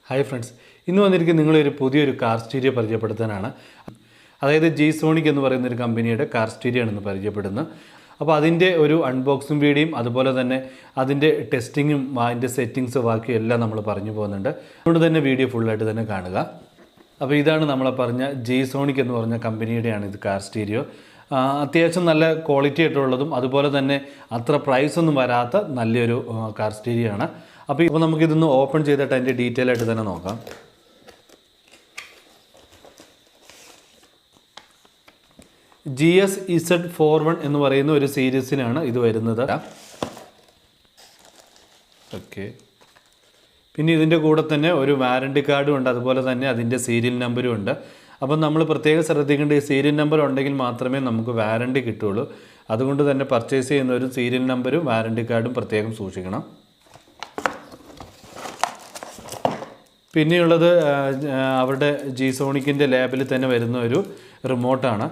Hi friends, ഇന്ന് വന്നിരിക്കുന്ന നിങ്ങളൊരു പുതിയൊരു കാർ സ്റ്റീരിയോ പരിചയപ്പെടുത്താനാണ്. അതായത് G-Sonic എന്ന് പറയുന്നൊരു കമ്പനിയുടെ കാർ സ്റ്റീരിയോ ആണെന്ന് പരിചയപ്പെടുന്നത്. അപ്പോൾ അതിൻ്റെ ഒരു അൺബോക്സിംഗ് വീഡിയോയും അതുപോലെ തന്നെ അതിൻ്റെ ടെസ്റ്റിങ്ങും അതിൻ്റെ സെറ്റിങ്സ് ബാക്കിയും എല്ലാം നമ്മൾ പറഞ്ഞു പോകുന്നുണ്ട്. അതുകൊണ്ട് തന്നെ വീഡിയോ ഫുള്ളായിട്ട് തന്നെ കാണുക. അപ്പോൾ ഇതാണ് നമ്മളെ പറഞ്ഞ G-Sonic എന്ന് പറഞ്ഞ കമ്പനിയുടെയാണ് ഇത് കാർ സ്റ്റീരിയോ. അത്യാവശ്യം നല്ല ക്വാളിറ്റി ആയിട്ടുള്ളതും അതുപോലെ തന്നെ അത്ര പ്രൈസൊന്നും വരാത്ത നല്ലൊരു കാർ സ്റ്റീരിയോ ആണ്. അപ്പോൾ നമുക്കിതൊന്ന് ഓപ്പൺ ചെയ്തിട്ട് അതിൻ്റെ ഡീറ്റെയിൽ ആയിട്ട് തന്നെ നോക്കാം. GS-Z41 എന്ന് പറയുന്ന ഒരു സീരീസിനാണ് ഇത് വരുന്നത്. ഓക്കെ, പിന്നെ ഇതിൻ്റെ കൂടെ തന്നെ ഒരു വാറണ്ടി കാർഡും ഉണ്ട്, അതുപോലെ തന്നെ അതിൻ്റെ സീരിയൽ നമ്പറും ഉണ്ട്. അപ്പം നമ്മൾ പ്രത്യേകം ശ്രദ്ധിക്കേണ്ട ഈ സീരിയൽ നമ്പർ ഉണ്ടെങ്കിൽ മാത്രമേ നമുക്ക് വാറണ്ടി കിട്ടുള്ളൂ. അതുകൊണ്ട് തന്നെ പർച്ചേസ് ചെയ്യുന്ന ഒരു സീരിയൽ നമ്പറും വാറണ്ടി കാർഡും പ്രത്യേകം സൂക്ഷിക്കണം. പിന്നെയുള്ളത് അവരുടെ G-Sonicൻ്റെ ലാബിൽ തന്നെ വരുന്ന ഒരു റിമോട്ടാണ്.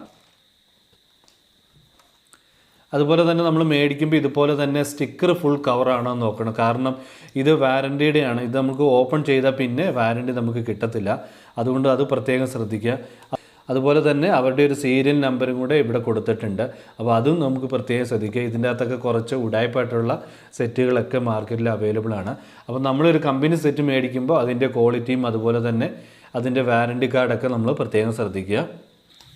അതുപോലെ തന്നെ നമ്മൾ മേടിക്കുമ്പോൾ ഇതുപോലെ തന്നെ സ്റ്റിക്കർ ഫുൾ കവറാണോ എന്ന് നോക്കണം. കാരണം ഇത് വാറണ്ടിയുടെയാണ്. ഇത് നമുക്ക് ഓപ്പൺ ചെയ്താൽ പിന്നെ വാറണ്ടി നമുക്ക് കിട്ടത്തില്ല. അതുകൊണ്ട് അത് പ്രത്യേകം ശ്രദ്ധിക്കുക. അതുപോലെ തന്നെ അവരുടെ ഒരു സീരിയൽ നമ്പറും കൂടെ ഇവിടെ കൊടുത്തിട്ടുണ്ട്. അപ്പോൾ അതും നമുക്ക് പ്രത്യേകം ശ്രദ്ധിക്കുക. ഇതിൻ്റെ അകത്തൊക്കെ കുറച്ച് ഉടായ്പായിട്ടുള്ള സെറ്റുകളൊക്കെ മാർക്കറ്റിൽ അവൈലബിൾ ആണ്. അപ്പോൾ നമ്മളൊരു കമ്പനി സെറ്റ് മേടിക്കുമ്പോൾ അതിൻ്റെ ക്വാളിറ്റിയും അതുപോലെ തന്നെ അതിൻ്റെ വാറണ്ടി കാർഡൊക്കെ നമ്മൾ പ്രത്യേകം ശ്രദ്ധിക്കുക.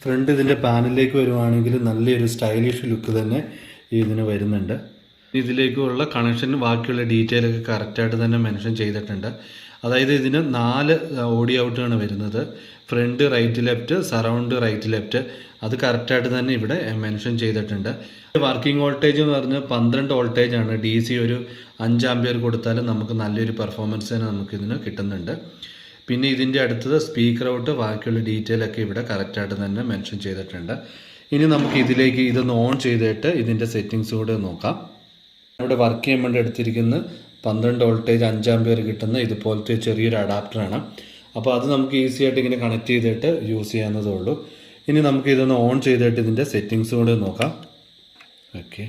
ഫ്രണ്ട് ഇതിൻ്റെ പാനലിലേക്ക് വരുവാണെങ്കിൽ നല്ലൊരു സ്റ്റൈലിഷ് ലുക്ക് തന്നെ ഇതിന് വരുന്നുണ്ട്. ഇതിലേക്കുള്ള കണക്ഷന് ബാക്കിയുള്ള ഡീറ്റെയിലൊക്കെ കറക്റ്റായിട്ട് തന്നെ മെൻഷൻ ചെയ്തിട്ടുണ്ട്. അതായത് ഇതിന് 4 ഓഡിയോ ഔട്ടാണ് വരുന്നത്. Front right left, surround right left, അത് കറക്റ്റായിട്ട് തന്നെ ഇവിടെ മെൻഷൻ ചെയ്തിട്ടുണ്ട്. വർക്കിംഗ് വോൾട്ടേജ് എന്ന് പറഞ്ഞാൽ 12 വോൾട്ടേജ് ആണ്. DC ഒരു 5 ആമ്പിയർ കൊടുത്താലും നമുക്ക് നല്ലൊരു പെർഫോമൻസ് തന്നെ നമുക്കിതിന് കിട്ടുന്നുണ്ട്. പിന്നെ ഇതിൻ്റെ അടുത്തത് സ്പീക്കർ ഔട്ട്, ബാക്കിയുള്ള ഡീറ്റെയിലൊക്കെ ഇവിടെ കറക്റ്റായിട്ട് തന്നെ മെൻഷൻ ചെയ്തിട്ടുണ്ട്. ഇനി നമുക്ക് ഇതിലേക്ക് ഇതൊന്ന് ഓൺ ചെയ്തിട്ട് ഇതിൻ്റെ സെറ്റിങ്സ് കൂടെ നോക്കാം. ഇവിടെ വർക്ക് ചെയ്യാൻ വേണ്ടി എടുത്തിരിക്കുന്ന 12 വോൾട്ടേജ് 5 ആമ്പിയർ കിട്ടുന്ന ഇതുപോലത്തെ ചെറിയൊരു അഡാപ്റ്ററാണ്. അപ്പോൾ അത് നമുക്ക് ഈസി ആയിട്ട് ഇങ്ങനെ കണക്ട് ചെയ്തിട്ട് യൂസ് ചെയ്യാവുന്നതേ ഉള്ളൂ. ഇനി നമുക്ക് ഇതൊന്ന് ഓൺ ചെയ്തിട്ട് ഇതിൻ്റെ സെറ്റിങ്സ് കൂടെ നോക്കാം. ഓക്കെ,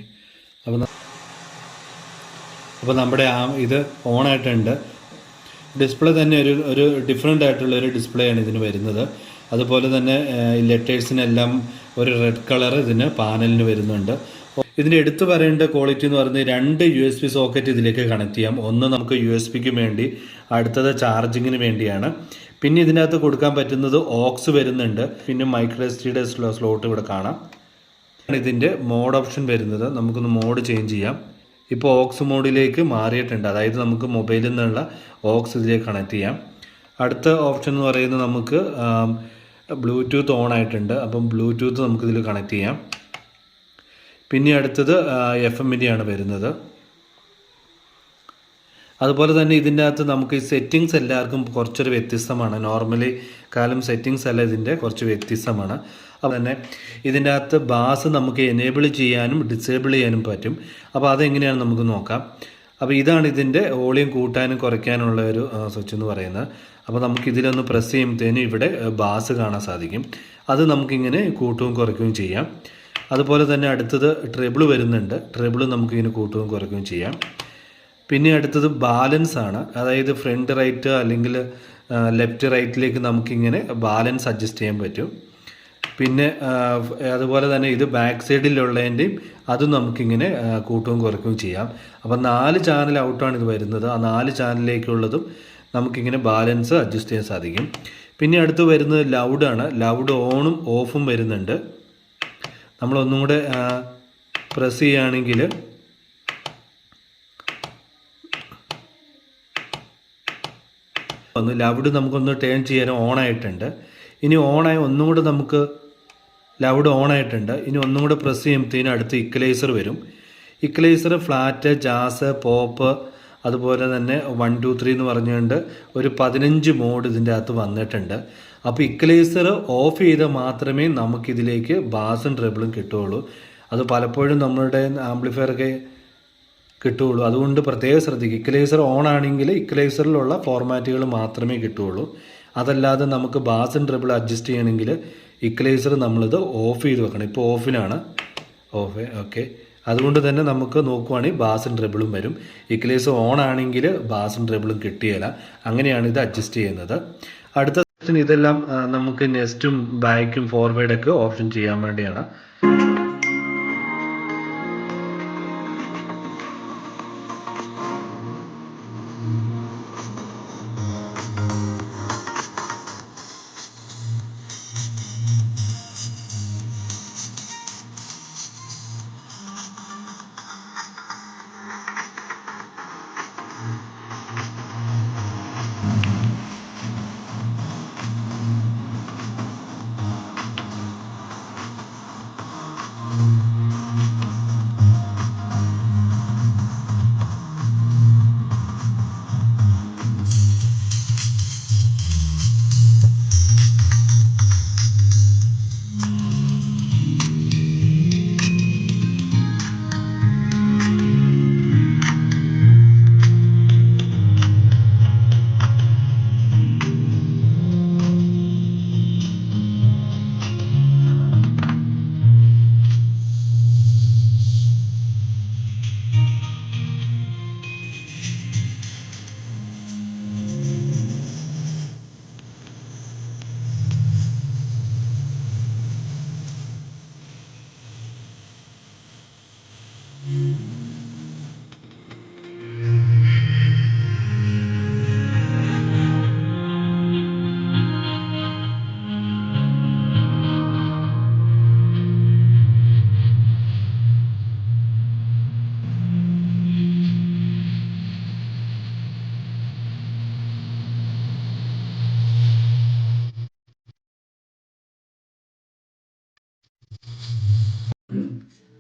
അപ്പോൾ നമ്മുടെ ഇത് ഓണായിട്ടുണ്ട്. ഡിസ്പ്ലേ തന്നെ ഒരു ഡിഫറെൻ്റ് ആയിട്ടുള്ളൊരു ഡിസ്പ്ലേ ആണ് ഇതിന് വരുന്നത്. അതുപോലെ തന്നെ ലെറ്റേഴ്സിനെല്ലാം ഒരു റെഡ് കളർ ഇതിന് പാനലിന് വരുന്നുണ്ട്. ഇതിൻ്റെ എടുത്തു പറയേണ്ട ക്വാളിറ്റി എന്ന് പറയുന്നത് 2 USB സോക്കറ്റ് ഇതിലേക്ക് കണക്ട് ചെയ്യാം. ഒന്ന് നമുക്ക് USB-ക്ക് വേണ്ടി, അടുത്തത് ചാർജിങ്ങിന് വേണ്ടിയാണ്. പിന്നെ ഇതിനകത്ത് കൊടുക്കാൻ പറ്റുന്നത് ഓക്സ് വരുന്നുണ്ട്. പിന്നെ മൈക്രോ SD സ്ലോട്ട് ഇവിടെ കാണാം. ഇതിൻ്റെ മോഡ് ഓപ്ഷൻ വരുന്നത്, നമുക്കൊന്ന് മോഡ് ചേഞ്ച് ചെയ്യാം. ഇപ്പോൾ ഓക്സ് മോഡിലേക്ക് മാറിയിട്ടുണ്ട്. അതായത് നമുക്ക് മൊബൈലിൽ നിന്നുള്ള ഓക്സ് ഇതിലേക്ക് കണക്ട് ചെയ്യാം. അടുത്ത ഓപ്ഷൻ എന്ന് പറയുന്നത് നമുക്ക് ബ്ലൂടൂത്ത് ഓൺ ആയിട്ടുണ്ട്. അപ്പം ബ്ലൂടൂത്ത് നമുക്കിതിൽ കണക്ട് ചെയ്യാം. പിന്നെ അടുത്തത് FM-ൻ്റെ ആണ് വരുന്നത്. അതുപോലെ തന്നെ ഇതിൻ്റെ അകത്ത് നമുക്ക് ഈ സെറ്റിങ്സ് എല്ലാവർക്കും കുറച്ചൊരു വ്യത്യസ്തമാണ്. നോർമലി കാലം സെറ്റിങ്സ് അല്ല, ഇതിൻ്റെ കുറച്ച് വ്യത്യസ്തമാണ്. അപ്പോൾ തന്നെ ഇതിൻ്റെ അകത്ത് ബാസ് നമുക്ക് എനേബിൾ ചെയ്യാനും ഡിസേബിൾ ചെയ്യാനും പറ്റും. അപ്പോൾ അതെങ്ങനെയാണ് നമുക്ക് നോക്കാം. അപ്പോൾ ഇതാണ് ഇതിൻ്റെ വോളിയം കൂട്ടാനും കുറയ്ക്കാനുള്ള ഒരു സ്വിച്ച് എന്ന് പറയുന്നത്. അപ്പോൾ നമുക്കിതിലൊന്ന് പ്രസ് ചെയ്യുമ്പോഴത്തേനും ഇവിടെ ബാസ് കാണാൻ സാധിക്കും. അത് നമുക്കിങ്ങനെ കൂട്ടുകയും കുറയ്ക്കുകയും ചെയ്യാം. അതുപോലെ തന്നെ അടുത്തത് ട്രിബിൾ വരുന്നുണ്ട്. ട്രിബിൾ നമുക്കിങ്ങനെ കൂട്ടുകയും കുറയ്ക്കുകയും ചെയ്യാം. പിന്നെ അടുത്തത് ബാലൻസ് ആണ്. അതായത് ഫ്രണ്ട് റൈറ്റ് അല്ലെങ്കിൽ ലെഫ്റ്റ് റൈറ്റിലേക്ക് നമുക്കിങ്ങനെ ബാലൻസ് അഡ്ജസ്റ്റ് ചെയ്യാൻ പറ്റും. പിന്നെ അതുപോലെ തന്നെ ഇത് ബാക്ക് സൈഡിലുള്ളതിൻ്റെയും അതും നമുക്കിങ്ങനെ കൂട്ടുകയും കുറയ്ക്കുകയും ചെയ്യാം. അപ്പം 4 ചാനൽ ഔട്ടാണ് ഇത് വരുന്നത്. ആ 4 ചാനലിലേക്കുള്ളതും നമുക്കിങ്ങനെ ബാലൻസ് അഡ്ജസ്റ്റ് ചെയ്യാൻ സാധിക്കും. പിന്നെ അടുത്ത് വരുന്നത് ലൗഡാണ്. ലൗഡ് ഓണും ഓഫും വരുന്നുണ്ട്. നമ്മളൊന്നും കൂടെ പ്രസ് ചെയ്യുകയാണെങ്കിൽ ലൗഡ് നമുക്കൊന്ന് ടേൺ ചെയ്യാൻ ഓണായിട്ടുണ്ട്. ഇനി ഓണായി ഒന്നും കൂടെ നമുക്ക് ലൗഡ് ഓണായിട്ടുണ്ട്. ഇനി ഒന്നും കൂടെ പ്രസ് ചെയ്യുമ്പോഴത്തേനും അടുത്ത് ഇക്വലൈസർ വരും. ഇക്വലൈസർ ഫ്ലാറ്റ്, ജാസ്, പോപ്പ്, അതുപോലെ തന്നെ 1 2 3 എന്ന് പറഞ്ഞുകൊണ്ട് ഒരു 15 മോഡ് ഇതിൻ്റെ അകത്ത് വന്നിട്ടുണ്ട്. അപ്പോൾ ഇക്വലൈസർ ഓഫ് ചെയ്താൽ മാത്രമേ നമുക്കിതിലേക്ക് ബാസും ട്രിബിളും കിട്ടുകയുള്ളൂ. അത് പലപ്പോഴും നമ്മളുടെ ആംപ്ലിഫയറൊക്കെ കിട്ടുകയുള്ളൂ. അതുകൊണ്ട് പ്രത്യേകം ശ്രദ്ധിക്കുക. ഇക്വലൈസർ ഓൺ ആണെങ്കിൽ ഇക്വലൈസറിലുള്ള ഫോർമാറ്റുകൾ മാത്രമേ കിട്ടുകയുള്ളൂ. അതല്ലാതെ നമുക്ക് ബാസും ട്രിബിൾ അഡ്ജസ്റ്റ് ചെയ്യണമെങ്കിൽ ഇക്വലൈസർ നമ്മളിത് ഓഫ് ചെയ്ത് വെക്കണം. ഇപ്പോൾ ഓഫിലാണ്. ഓക്കെ, അതുകൊണ്ട് തന്നെ നമുക്ക് നോക്കുവാണെങ്കിൽ ബാസും ട്രിബിളും വരും. ഇക്വലൈസർ ഓൺ ആണെങ്കിൽ ബാസും ട്രിബിളും കിട്ടിയില്ല. അങ്ങനെയാണ് ഇത് അഡ്ജസ്റ്റ് ചെയ്യുന്നത്. അടുത്ത സെക്ഷൻ ഇതെല്ലാം നമുക്ക് നെക്സ്റ്റും ബാക്കും ഫോർവേഡൊക്കെ ഓപ്ഷൻ ചെയ്യാൻ വേണ്ടിയാണ്.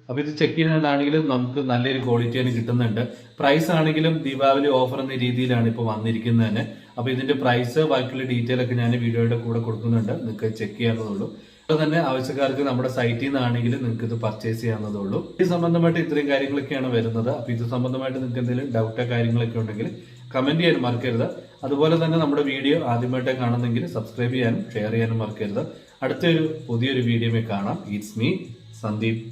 അപ്പോൾ ഇത് ചെക്ക് ചെയ്യുന്നതാണെങ്കിലും നമുക്ക് നല്ലൊരു ക്വാളിറ്റി തന്നെ കിട്ടുന്നുണ്ട്. പ്രൈസ് ആണെങ്കിലും ദീപാവലി ഓഫർ എന്ന രീതിയിലാണ് ഇപ്പോൾ വന്നിരിക്കുന്നത് തന്നെ. അപ്പോൾ ഇതിന്റെ പ്രൈസ് ബാക്കിയുള്ള ഡീറ്റെയിൽ ഒക്കെ ഞാൻ വീഡിയോയുടെ കൂടെ കൊടുക്കുന്നുണ്ട്, നിങ്ങൾക്ക് ചെക്ക് ചെയ്യാവുന്നതുള്ളൂ. അപ്പോൾ തന്നെ ആവശ്യക്കാർക്ക് നമ്മുടെ സൈറ്റിൽ നിന്നാണെങ്കിലും നിങ്ങൾക്ക് ഇത് പർച്ചേസ് ചെയ്യാവുന്നതുള്ളൂ. ഇത് സംബന്ധമായിട്ട് ഇത്രയും കാര്യങ്ങളൊക്കെയാണ് വരുന്നത്. അപ്പോൾ ഇത് സംബന്ധമായിട്ട് നിങ്ങൾക്ക് എന്തെങ്കിലും ഡൗട്ടോ കാര്യങ്ങളൊക്കെ ഉണ്ടെങ്കിൽ കമന്റ് ചെയ്യാനും മറക്കരുത്. അതുപോലെ തന്നെ നമ്മുടെ വീഡിയോ ആദ്യമായിട്ട് കാണുന്നെങ്കിൽ സബ്സ്ക്രൈബ് ചെയ്യാനും ഷെയർ ചെയ്യാനും മറക്കരുത്. അടുത്തൊരു പുതിയൊരു വീഡിയോയിൽ കാണാം. It's me Sandeep.